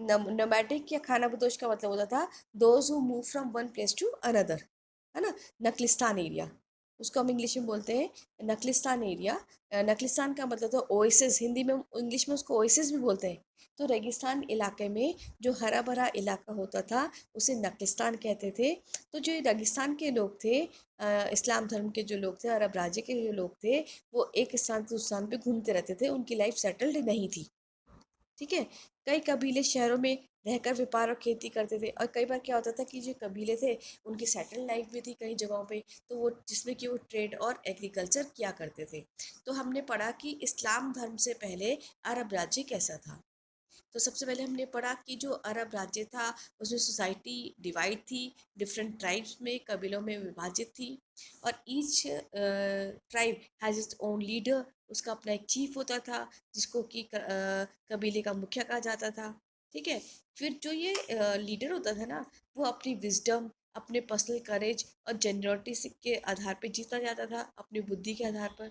Nomadic या खानाबदोश का मतलब होता था those who move from one place to another, है ना। नकलिस्तान एरिया, उसको हम इंग्लिश में बोलते हैं नकलिस्तान एरिया। नकलिस्तान का मतलब तो ओएसिस, हिंदी में इंग्लिश में उसको ओएसिस भी बोलते हैं। तो रेगिस्तान इलाके में जो हरा भरा इलाका होता था उसे नकलिस्तान कहते थे। तो जो रेगिस्तान के लोग थे, इस्लाम धर्म के जो लोग थे, अरब राज्य के जो लोग थे, वो एक स्थान से उस स्थान पे घूमते रहते थे, उनकी लाइफ सेटल्ड नहीं थी। ठीक है। कई कबीले शहरों में रहकर व्यापार और खेती करते थे, और कई बार क्या होता था कि जो कबीले थे उनकी सेटल लाइफ भी थी कई जगहों पे, तो वो जिसमें कि वो ट्रेड और एग्रीकल्चर किया करते थे। तो हमने पढ़ा कि इस्लाम धर्म से पहले अरब राज्य कैसा था। तो सबसे पहले हमने पढ़ा कि जो अरब राज्य था उसमें सोसाइटी डिवाइड थी, डिफरेंट ट्राइब्स में, कबीलों में विभाजित थी, और each tribe has its own leader, उसका अपना एक चीफ होता था जिसको कि कबीले का मुखिया कहा जाता था। ठीक है। फिर जो ये लीडर होता था ना, वो अपनी विजडम, अपने पर्सनल करेज और जेनरॉसिटी के आधार पर जीता जाता था, अपनी बुद्धि के आधार पर।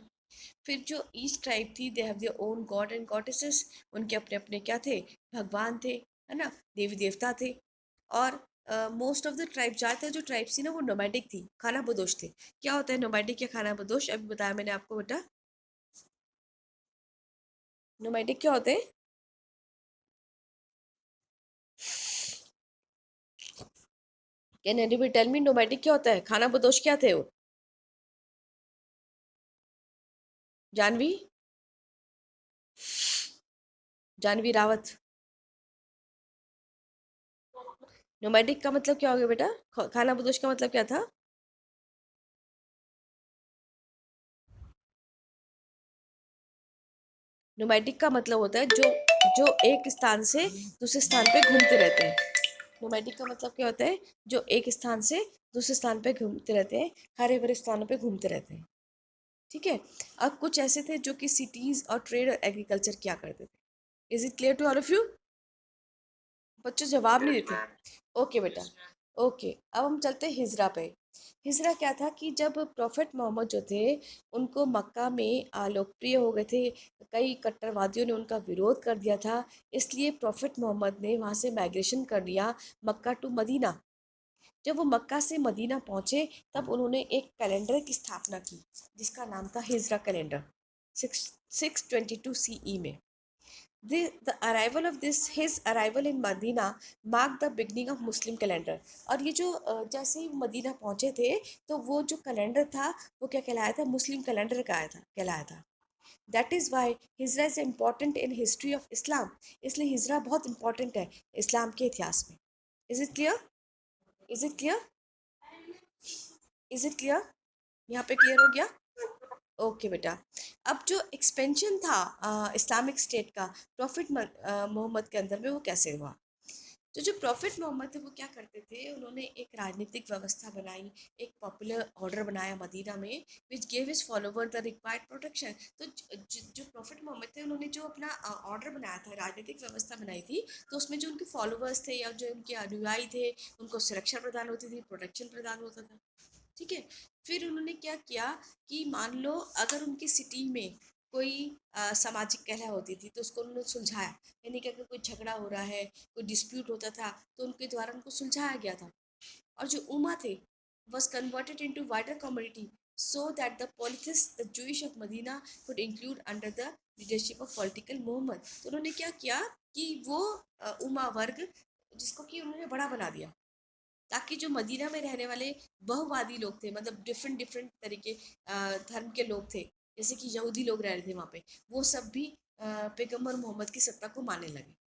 फिर जो ईस्ट ट्राइब थी, they have their own God and goddesses, उनके अपने अपने क्या थे, भगवान थे, है ना, देवी देवता थे। और मोस्ट ऑफ द ट्राइब, ज़्यादातर जो ट्राइब्स थी ना वो नोमैडिक थी, खाना बदोश थे। क्या होता है नोमैडिक या खाना बदोश, अभी बताया मैंने आपको बेटा। नोमैडिक क्या होते हैं? Can anybody tell me nomadic क्या होता है, खाना बदोश क्या थे वो? जानवी, जानवी रावत। नोमैडिक का मतलब क्या हो गया बेटा? खाना बदोश का मतलब क्या था? नोमैडिक का मतलब होता है जो जो एक स्थान से दूसरे स्थान पे घूमते रहते हैं। नोमैडिक का मतलब क्या होता है? जो एक स्थान से दूसरे स्थान पे घूमते रहते हैं, हरे भरे स्थानों पे घूमते रहते हैं। ठीक है। अब कुछ ऐसे थे जो कि सिटीज और ट्रेड और एग्रीकल्चर किया करते थे। Is it clear to all of you? बच्चों जवाब नहीं देते। ओके बेटा। ओके, अब हम चलते हैं हिजरा पे। हिजरा क्या था कि जब प्रॉफिट मोहम्मद जो थे उनको मक्का में लोकप्रिय हो गए थे, कई कट्टरवादियों ने उनका विरोध कर दिया था, इसलिए प्रॉफिट मोहम्मद ने वहाँ से माइग्रेशन कर लिया मक्का टू मदीना। जब वो मक्का से मदीना पहुँचे तब उन्होंने एक कैलेंडर की स्थापना की जिसका नाम था हिजरा कैलेंडर, 622 CE में। The arrival of this his arrival in Medina marked the beginning of Muslim calendar। और ये जो जैसे ही मदीना पहुंचे थे तो वो जो कैलेंडर था वो क्या कहलाया था, मुस्लिम कैलेंडर कहलाया था। That is why Hijra is important in history of Islam. इसलिए हिजरा बहुत इंपॉर्टेंट है इस्लाम के इतिहास में। Is it clear? Is it clear? Is it clear? यहाँ पे क्लियर हो गया? ओके बेटा। अब जो एक्सपेंशन था इस्लामिक स्टेट का प्रॉफिट मोहम्मद के अंदर में, वो कैसे हुआ? तो जो प्रॉफिट मोहम्मद थे वो क्या करते थे, उन्होंने एक राजनीतिक व्यवस्था बनाई, एक पॉपुलर ऑर्डर बनाया मदीना में, which gave his follower the required protection. तो जो प्रॉफिट मोहम्मद थे उन्होंने जो अपना ऑर्डर बनाया था, राजनीतिक व्यवस्था बनाई थी, तो उसमें जो उनके फॉलोवर्स थे या जो उनके अनुयायी थे उनको सुरक्षा प्रदान होती थी, प्रोटेक्शन प्रदान होता था। ठीक है। फिर उन्होंने क्या किया कि मान लो अगर उनकी सिटी में कोई सामाजिक कलह होती थी तो उसको उन्होंने सुलझाया, यानी कि अगर कोई झगड़ा हो रहा है, कोई डिस्प्यूट होता था, तो उनके द्वारा उनको सुलझाया गया था। और जो उमा थे was converted into wider community so that the politics the Jewish of Medina could include under the leadership of political Muhammad। तो उन्होंने क्या किया कि वो उमा वर्ग जिसको कि उन्होंने बड़ा बना दिया, ताकि जो मदीना में रहने वाले बहुवादी लोग थे, मतलब डिफरेंट डिफरेंट तरीके धर्म के लोग थे, जैसे कि यहूदी लोग रह रहे थे वहाँ पे, वो सब भी पैगम्बर मोहम्मद की सत्ता को मानने लगे।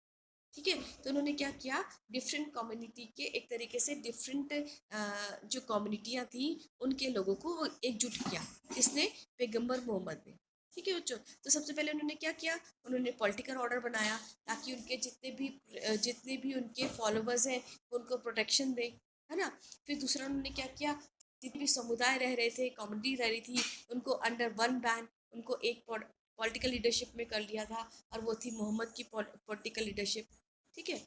ठीक है। तो उन्होंने क्या किया, डिफरेंट कम्युनिटी के एक तरीके से डिफरेंट जो कम्युनिटियाँ थी उनके लोगों को वो एकजुट किया, इसने पैगम्बर मोहम्मद ने। ठीक है बच्चों। तो सबसे पहले उन्होंने क्या किया, उन्होंने पॉलिटिकल ऑर्डर बनाया ताकि उनके जितने भी उनके फॉलोवर्स हैं उनको प्रोटेक्शन दे, है ना। फिर दूसरा उन्होंने क्या किया, जितने भी समुदाय रह रहे थे, कम्युनिटी रह रही थी, उनको अंडर वन बैन, उनको एक पॉलिटिकल लीडरशिप में कर लिया था, और वो थी मोहम्मद की पॉलिटिकल लीडरशिप। ठीक है।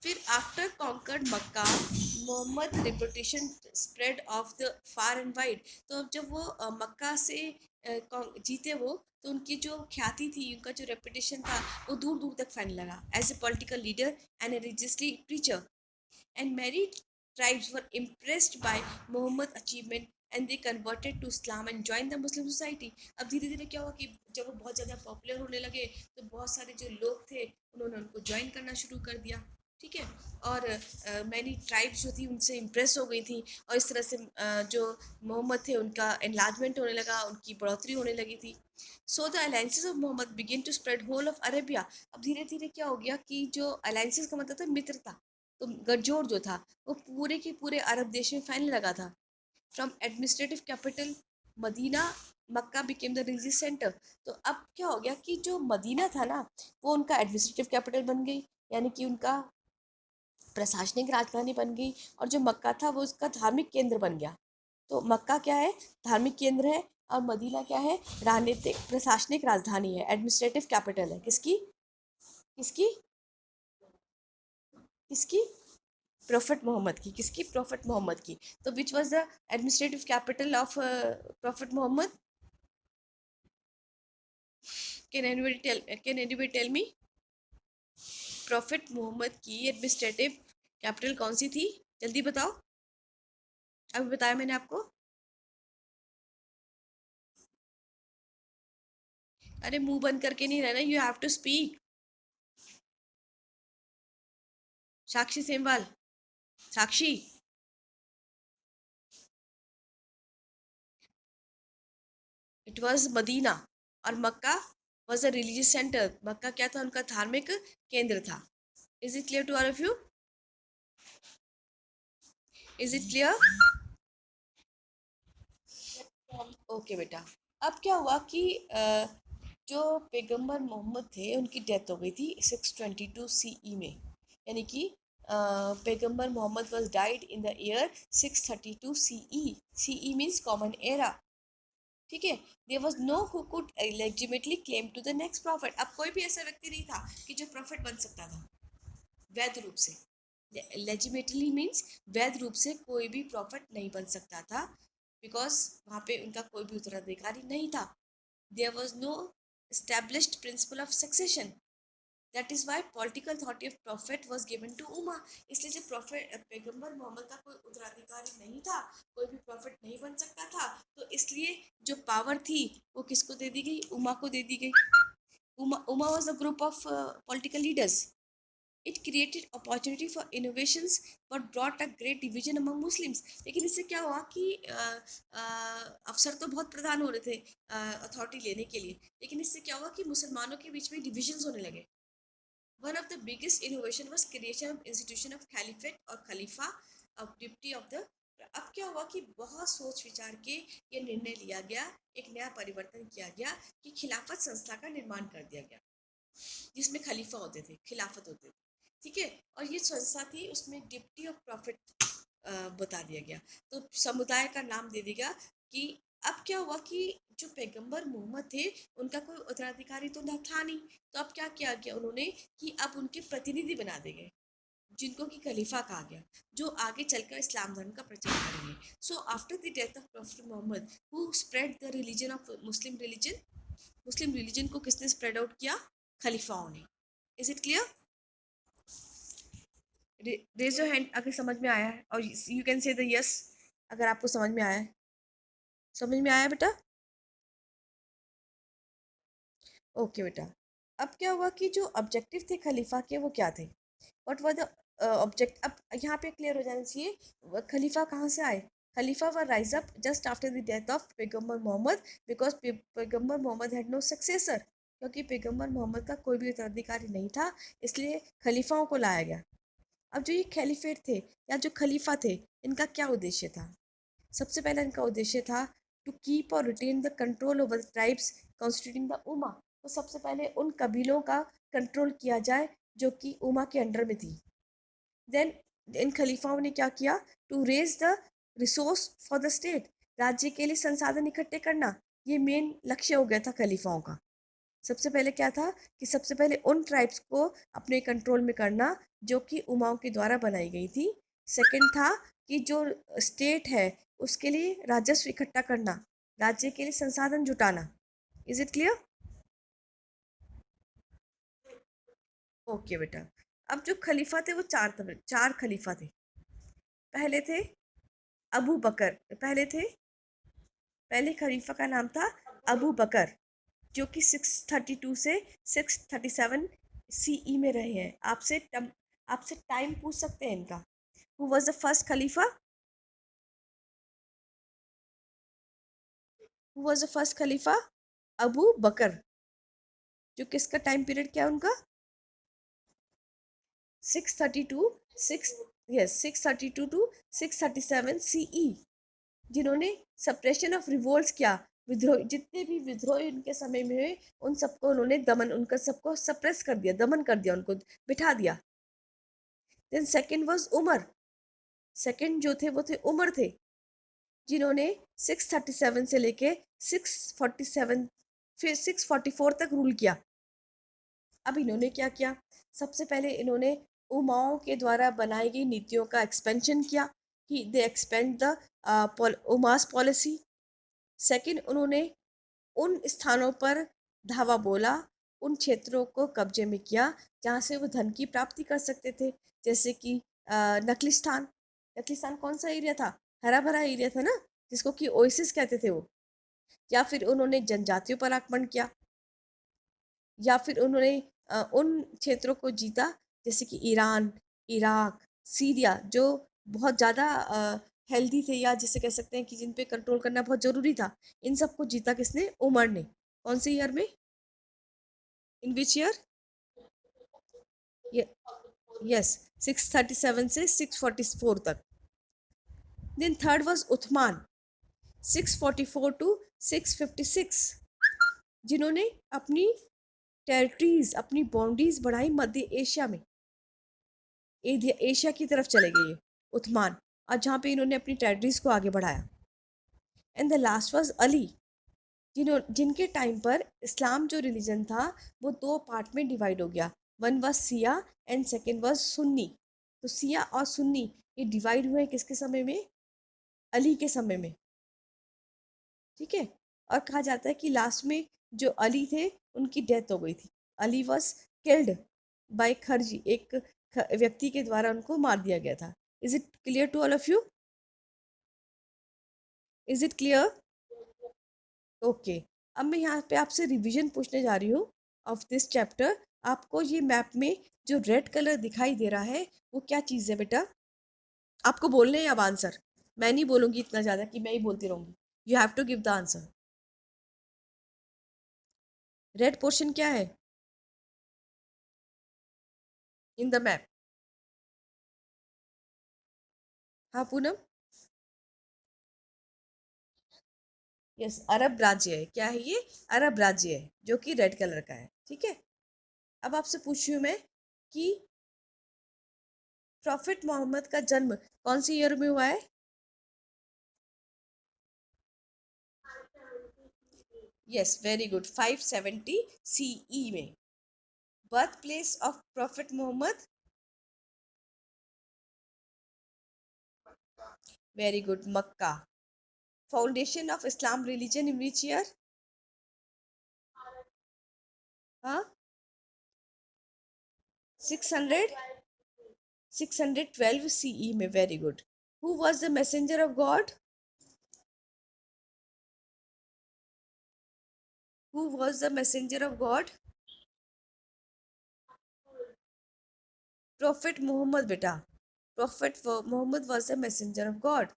फिर after conquered Mecca, Muhammad reputation spread of the far and wide. तो अब जब वो मक्का से जीते वो, तो उनकी जो ख्याति थी, उनका जो रेपुटेशन था, वो दूर दूर तक फैलने लगा as a political leader and a religiously preacher. And many tribes were impressed by Muhammad's achievement and they converted to Islam and joined the Muslim society. अब धीरे धीरे क्या हुआ कि जब वो बहुत ज़्यादा पॉपुलर होने लगे, तो बहुत सारे जो लोग थे उन्होंने उनको ज्वाइन करना शुरू कर दिया। ठीक है। और मैनी ट्राइब्स जो थी उनसे इम्प्रेस हो गई थी, और इस तरह से जो मोहम्मद थे उनका एनलार्जमेंट होने लगा, उनकी बढ़ोतरी होने लगी थी। So the alliances of Muhammad begin to spread whole of Arabia. अब धीरे धीरे क्या हो गया कि जो अलायंसेस का मतलब था मित्रता, तो गठजोड़ जो था वो पूरे के पूरे अरब देश में फैलने लगा था। From administrative capital Medina, Mecca became the religious centre. तो अब क्या हो गया कि जो मदीना था ना, वो उनका एडमिनिस्ट्रेटिव कैपिटल बन गई, यानी कि उनका प्रशासनिक राजधानी बन गई। और जो मक्का था वो उसका धार्मिक केंद्र बन गया। तो मक्का क्या है? धार्मिक केंद्र है। और मदीना क्या है? राजनीतिक प्रशासनिक राजधानी है, एडमिनिस्ट्रेटिव कैपिटल है। किसकी? किसकी? किसकी? प्रोफेट मोहम्मद की। किसकी? प्रोफेट मोहम्मद की। तो which was the administrative capital of prophet Muhammad? Can anybody tell me? Prophet Muhammad की एडमिनिस्ट्रेटिव कैपिटल कौन सी थी? जल्दी बताओ। अभी बताया मैंने आपको। अरे मुंह बंद करके नहीं रहना, you have to speak. Sakshi Semwal. Sakshi. It was Medina. और Mecca was a religious centre. Mecca क्या था? उनका धार्मिक केंद्र था। Is it clear to all of you? Is it clear? Okay बेटा। अब क्या हुआ कि जो पैगंबर मोहम्मद थे उनकी डेथ हो गई थी 622 CE में, यानी कि पैगंबर Muhammad was died in the year 632 CE। CE means common era. ठीक है। There was no who could legitimately claim to the next prophet. अब कोई भी ऐसा व्यक्ति नहीं था कि जो प्रॉफिट बन सकता था वैध रूप से। लेजिटिमेटली मीन्स वैध रूप से कोई भी प्रॉफिट नहीं बन सकता था, बिकॉज वहाँ पे उनका कोई भी उत्तराधिकारी नहीं था। There was no established principle of succession. That is why political authority of prophet was given to Umma. इसलिए जब प्रॉफिट पैगंबर मोहम्मद का कोई उत्तराधिकारी नहीं था, कोई भी प्रॉफिट नहीं बन सकता था, तो इसलिए जो पावर थी वो किसको दे दी गई? उमा को दे दी गई। Uma was a group of political leaders. It created opportunity for innovations but brought a great division among Muslims. लेकिन इससे क्या हुआ कि अफसर तो बहुत प्रधान हो रहे थे अथॉरिटी लेने के लिए, लेकिन इससे क्या हुआ कि मुसलमानों के बीच में डिविजन्स होने लगे। One of the biggest innovation was creation of institution of caliphate और खलीफा ऑफ डिप्टी ऑफ द। अब क्या हुआ कि बहुत सोच विचार के ये निर्णय लिया गया, एक नया परिवर्तन किया गया कि खिलाफत संस्था का निर्माण कर दिया गया, जिसमें खलीफा होते थे, खिलाफत होते थे। ठीक है। और ये संस्था थी, उसमें डिप्टी ऑफ प्रॉफिट बता दिया गया। तो समुदाय का नाम दे देगा कि अब क्या हुआ कि जो पैगंबर मोहम्मद थे उनका कोई उत्तराधिकारी तो न था नहीं। तो अब क्या किया गया उन्होंने कि अब उनके प्रतिनिधि बना दे गए, जिनको कि खलीफा कहा गया, जो आगे चलकर इस्लाम धर्म का प्रचार करेंगे। So after the death of prophet Muhammad who spread the religion of Muslim religion, Muslim religion को किसने स्प्रेड आउट किया? खलीफाओं ने। Is it clear? Raise your hand अगर समझ में आया है, और you can say the yes अगर आपको समझ में आया है। समझ में आया बेटा? ओके बेटा। अब क्या हुआ कि जो ऑब्जेक्टिव थे खलीफा के वो क्या थे? What were the object? अब यहाँ पे क्लियर हो जाना चाहिए खलीफा कहाँ से आए। Khalifa were rise up just after the death of पैगंबर मोहम्मद, बिकॉज पैगंबर मोहम्मद हैड नो सक्सेसर। क्योंकि पैगंबर मोहम्मद का कोई भी उत्तराधिकारी नहीं था, इसलिए खलीफाओं को लाया गया। अब जो ये खलीफेट थे या जो खलीफा थे, इनका क्या उद्देश्य था? सबसे पहला इनका उद्देश्य था टू कीप और retain the control over the tribes constituting the ummah. तो सबसे पहले उन कबीलों का कंट्रोल किया जाए जो कि उमा के अंडर में थी। देन इन खलीफाओं ने क्या किया? To raise the resource for the state. राज्य के लिए संसाधन इकट्ठे करना, ये मेन लक्ष्य हो गया था खलीफाओं का। सबसे पहले क्या था कि सबसे पहले उन ट्राइब्स को अपने कंट्रोल में करना जो कि उमाओं के द्वारा बनाई गई थी। सेकंड था कि जो स्टेट है उसके लिए राजस्व इकट्ठा करना, राज्य के लिए संसाधन जुटाना। Is it clear? ओके बेटा। अब जो खलीफा थे वो चार खलीफा थे। पहले थे अबू बकर। पहले खलीफा का नाम था अबू बकर, जो कि 632 से 637 सीई में रहे हैं। आपसे टाइम पूछ सकते हैं इनका। Who was the first Khalifa? Who was the first Khalifa? Abu Bakr. जो किसका टाइम पीरियड क्या है उनका? 632 सिक्स यस 632 टू 637 सीई, जिन्होंने सप्रेशन ऑफ रिवोल्ट्स किया। विद्रोह, जितने भी विद्रोह उनके समय में हुए उन सबको उन्होंने दमन, उनका सबको सप्रेस कर दिया, दमन कर दिया, उनको बिठा दिया। Then second was Umar. Second जो थे वो थे उमर थे, जिन्होंने 637 से लेके 647 फिर 644 तक रूल किया। अब इन्होंने क्या किया? सबसे पहले इन्होंने उमाओं के द्वारा बनाई गई नीतियों का एक्सपेंशन किया, कि दे एक्सपेंड द उमास पॉलिसी। सेकंड, उन्होंने उन स्थानों पर धावा बोला, उन क्षेत्रों को कब्जे में किया जहाँ से वो धन की प्राप्ति कर सकते थे। जैसे कि नकलिस्तान। नकलिस्तान कौन सा एरिया था? हरा भरा एरिया था ना, जिसको कि ओएसिस कहते थे वो। या फिर उन्होंने जनजातियों पर आक्रमण किया, या फिर उन्होंने उन क्षेत्रों को जीता जैसे कि ईरान, इराक, सीरिया, जो बहुत ज़्यादा हेल्दी थे, या जिसे कह सकते हैं कि जिन पे कंट्रोल करना बहुत ज़रूरी था। इन सबको जीता किसने? उमर ने। कौन से ईयर में? इन विच ईयर? यस, 637 से 644 तक। Then third was Usman, 644 to 656, जिन्होंने अपनी टेरिटरीज, अपनी बाउंड्रीज बढ़ाई मध्य एशिया में। एशिया की तरफ चले गए ये उस्मान, और जहाँ पे इन्होंने अपनी टेरिटरीज को आगे बढ़ाया। And the last was Ali, जिनके टाइम पर इस्लाम जो रिलीजन था वो दो पार्ट में डिवाइड हो गया। One was Siya and second was Sunni. तो सिया और सुन्नी ये डिवाइड हुए किसके समय में? अली के समय में। ठीक है। और कहा जाता है कि लास्ट में जो अली थे उनकी डेथ हो गई थी। Ali was killed by Kharji, एक व्यक्ति के द्वारा उनको मार दिया गया था। Is it clear to all of you? Is it clear? Okay. अब मैं यहाँ पे आपसे रिवीजन पूछने जा रही हूँ ऑफ दिस चैप्टर। आपको ये मैप में जो रेड कलर दिखाई दे रहा है वो क्या चीज़ है बेटा? आपको बोलने हैं अब आंसर। मैं नहीं बोलूंगी इतना ज़्यादा कि मैं ही बोलती रहूंगी। You have to give the answer. Red portion क्या है इन द मैप? हाँ पूनम। यस, अरब राज्य है। क्या है ये? अरब राज्य है, जो कि रेड कलर का है। ठीक है। अब आपसे पूछ रही हूँ मैं कि प्रॉफिट मोहम्मद का जन्म कौन सी ईयर में हुआ है? यस, वेरी गुड, 570 सीई में। Birth place of prophet Muhammad? Very good, Mecca. Foundation of Islam religion in which year? हाँ, 600 612 सीई में। Very good. Who was the messenger of God? Who was the messenger of God? Prophet Muhammad beta. Prophet Muhammad was the messenger of God.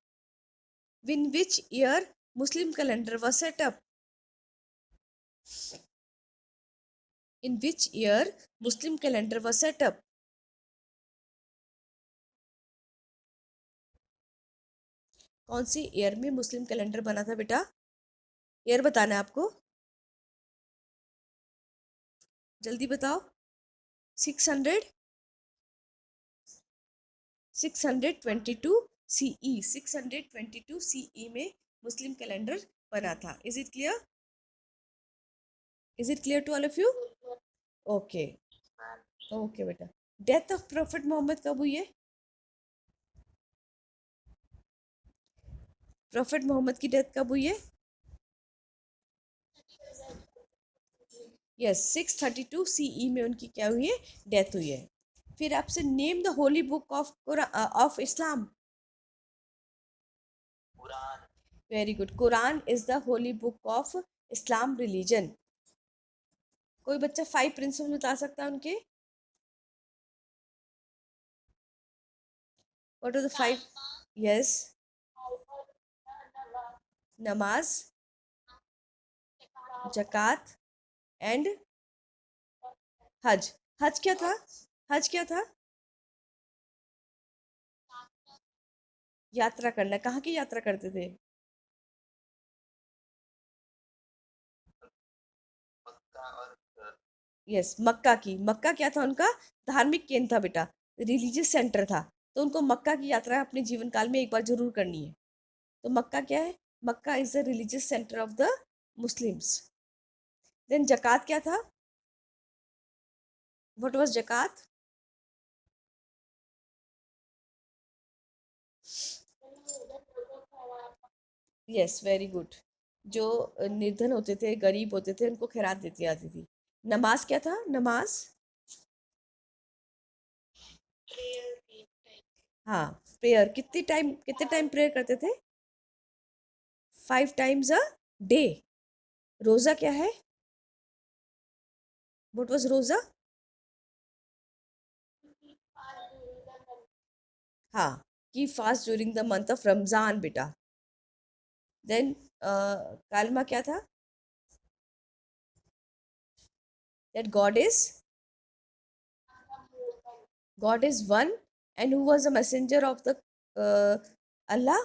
In which year Muslim calendar was set up? In which year Muslim calendar was set up? कौन सी year में मुस्लिम calendar बना था बेटा? Year बताना है आपको, जल्दी बताओ। 600 622 सीई, 622 सीई में मुस्लिम कैलेंडर बना था। Is it clear? Is it clear to all of you? Okay. Okay बेटा। डेथ ऑफ प्रोफेट मोहम्मद कब हुई है? प्रोफेट मोहम्मद की डेथ कब हुई है? यस, 632 CE में उनकी क्या हुई है? डेथ हुई है। फिर आपसे name the holy book of Islam. Very good, Quran is the holy book of Islam religion. कोई बच्चा 5 प्रिंसिपल बता सकता है उनके? What are the 5? यस। नमाज, जक़ात एंड हज। हज क्या था? हज क्या था? यात्रा करना। कहाँ की यात्रा करते थे? यस, मक्का की। मक्का क्या था उनका? धार्मिक केंद्र था बेटा, रिलीजियस सेंटर था। तो उनको मक्का की यात्रा अपने जीवन काल में एक बार जरूर करनी है। तो मक्का क्या है? Mecca is the religious centre of the Muslims. Then zakat क्या था? What was zakat? Yes, very good. जो निर्धन होते थे, गरीब होते थे, उनको खैरात देती आती थी। नमाज क्या था? नमाज, हाँ, प्रेयर। कितने टाइम प्रेयर करते थे? 5 times a day। रोजा क्या है? व्हाट वाज रोजा? हाँ, की fast during the month of Ramzan बेटा। देन कालमा क्या था? That God is one and who was the messenger of the Allah?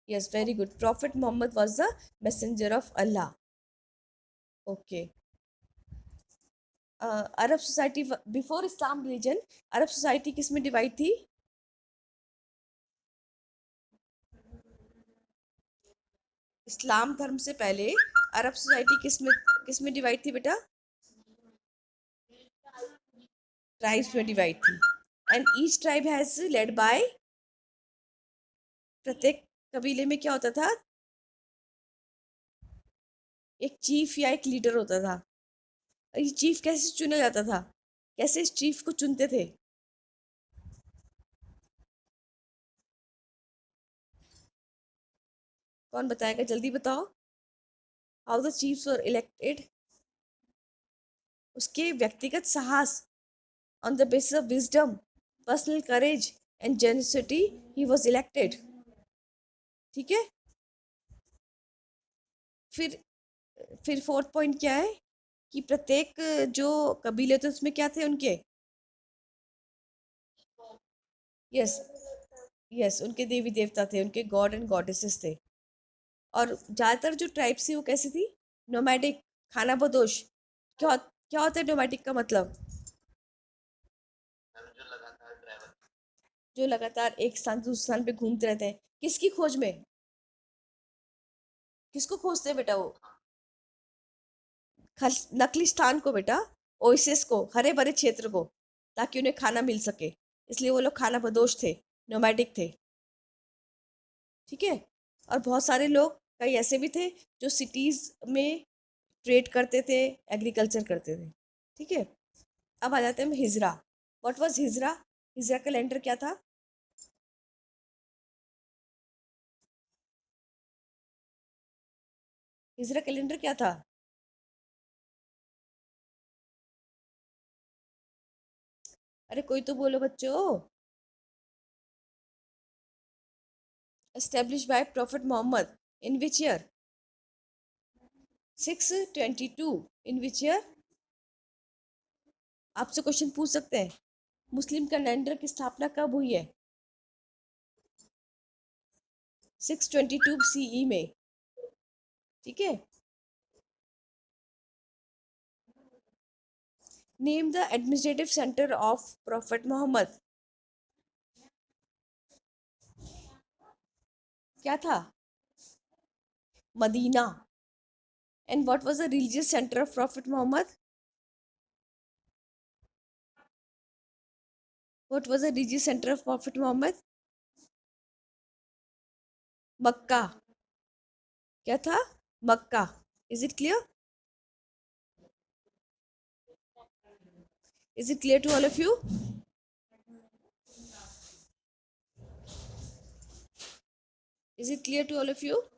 Yes, very good, prophet Muhammad was the messenger of Allah. Okay. Arab society before Islam religion, Arab society किस में divide थी? इस्लाम धर्म से पहले अरब society किस में divide थी बेटा? ट्राइब्स में डिवाइड थी। And each tribe has led by, प्रत्येक कबीले में क्या होता था? एक चीफ या एक लीडर होता था। ये चीफ कैसे चुना जाता था? कैसे इस चीफ को चुनते थे? कौन बताएगा? जल्दी बताओ। How the chiefs were elected? उसके व्यक्तिगत साहस, on the basis of wisdom, personal courage and generosity, he was elected. ठीक है। फिर फिर फोर्थ पॉइंट क्या है? कि प्रत्येक जो कबीले थे उसमें क्या थे उनके? यस। यस, उनके देवी देवता थे, उनके गॉड एंड गॉडेसेस थे। और ज़्यादातर जो ट्राइब्स थी वो कैसी थी? नोमैडिक, खाना बदोश। क्या होता है नोमैडिक का मतलब? जो लगातार एक स्थान से दूसरे स्थान पे घूमते रहते हैं। किसकी खोज में? किसको खोजते हैं बेटा वो? नकली स्थान को बेटा, ओएसिस को, हरे भरे क्षेत्र को, ताकि उन्हें खाना मिल सके। इसलिए वो लोग खाना बदोश थे, नोमैडिक थे। ठीक है। और बहुत सारे लोग, कई ऐसे भी थे जो सिटीज में ट्रेड करते थे, एग्रीकल्चर करते थे। ठीक है। अब आ जाते हैं हम हिजरा। What was Hijra? हिजरा कैलेंडर क्या था? हिजरा कैलेंडर क्या था? अरे कोई तो बोलो बच्चों। Establish by prophet Muhammad in which year? 622। In which year? आपसे क्वेश्चन पूछ सकते हैं। मुस्लिम कैलेंडर की स्थापना कब हुई है? 622 CE में। ठीक है। Name the administrative centre of prophet Muhammad. क्या था? Medina. And what was the religious center of Prophet Muhammad? What was the religious center of Prophet Muhammad? मक्का. क्या था? मक्का. Is it clear? Is it clear to all of you? Is it clear to all of you?